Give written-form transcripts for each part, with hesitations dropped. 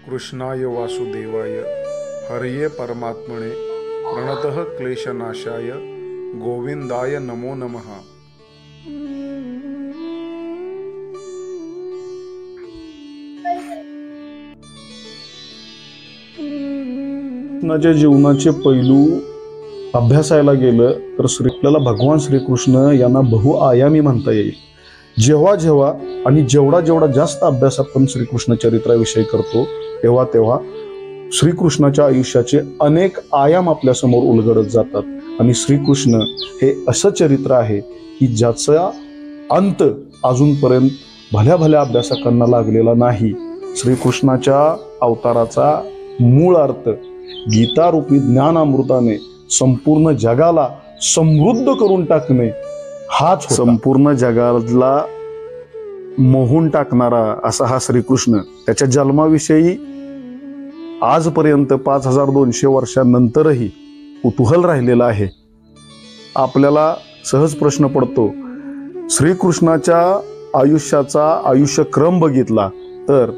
कृष्णाय वासुदेवाय हरये परमात्मने प्रणतः क्लेशनाशाय गोविंदाय नमो नमः। कृष्णाच्या जीवनाचे पैलू अभ्यासायला गेलं तर आपल्याला भगवान श्रीकृष्ण यांना बहुआयामी म्हणता येईल। जेव्हा जेव्हा आणि जेवढा जास्त अभ्यास आपण श्रीकृष्ण चरित्राविषयी करतो तेव्हा तेव्हा श्रीकृष्णाच्या आयुष्याचे अनेक आयाम आपल्या समोर उलगडत जातात। आणि श्रीकृष्ण हे असं चरित्र आहे की ज्याचा अंत अजूनपर्यंत भल्या अभ्यासकांना लागलेला नाही। श्रीकृष्णाच्या अवताराचा मूळ अर्थ गीतारूपी ज्ञानामृताने संपूर्ण जगाला समृद्ध करून टाकणे हाच संपूर्ण जगाला मोहून टाकणारा असा हा श्रीकृष्ण। त्याच्या जन्माविषयी आजपर्यंत 5200 वर्षांनंतरही कुतूहल राहिलेला आहे। आपल्याला सहज प्रश्न पडतो, श्रीकृष्णाच्या आयुष्याचा आयुष्यक्रम बघितला तर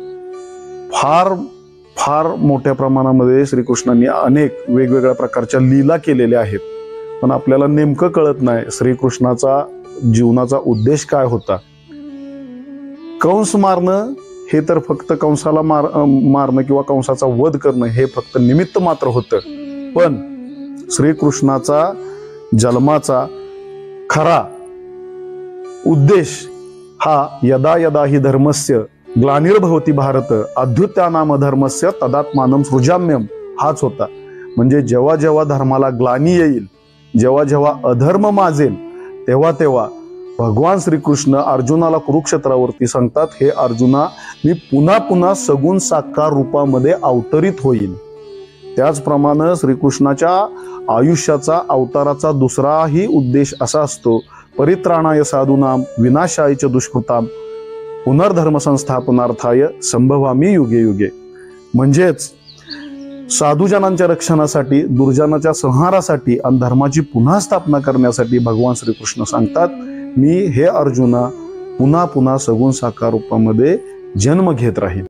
फार मोठ्या प्रमाणामध्ये श्रीकृष्णांनी अनेक वेगवेगळ्या प्रकारच्या लीला केलेल्या आहेत। पण आपल्याला नेमकं कळत नाही श्रीकृष्णाचा जीवनाचा उद्देश काय होता। कंस मारणं हे तर फक्त कंसाला मारणं किंवा कंसाचा वध करणं हे फक्त निमित्त मात्र होतं। पण श्रीकृष्णाचा जन्माचा खरा उद्देश हा यदा यदा हि धर्मस्य ग्लानिर्भवति भारत अद्युत्थानाम धर्मस्य तदात्मानं सृजाम्यम हाच होता। म्हणजे जेव्हा जेव्हा धर्माला ग्लानी येईल, जेव्हा जेव्हा अधर्म माजेल, तेव्हा तेव्हा भगवान श्रीकृष्ण अर्जुनाला कुरुक्षेत्रावरती सांगतात, हे अर्जुना मी पुन्हा पुन्हा सगुण साकार रूपामध्ये अवतरित होईल। त्याचप्रमाणे श्रीकृष्णाच्या आयुष्याचा अवताराचा दुसराही उद्देश असा असतो, परित्राणाय साधूनाम विनाशाय च दुष्कृताम पुनर्धर्म संस्थापनार्थाय संभवामी युगे युगे। म्हणजेच साधुजनांच्या रक्षणासाठी, दुर्जनाच्या संहारासाठी आणि धर्माची पुन्हा स्थापना करण्यासाठी भगवान श्रीकृष्ण सांगतात, मी हे अर्जुना पुन्हा पुन्हा सगुण साकार रूपामध्ये जन्म घेत राहील।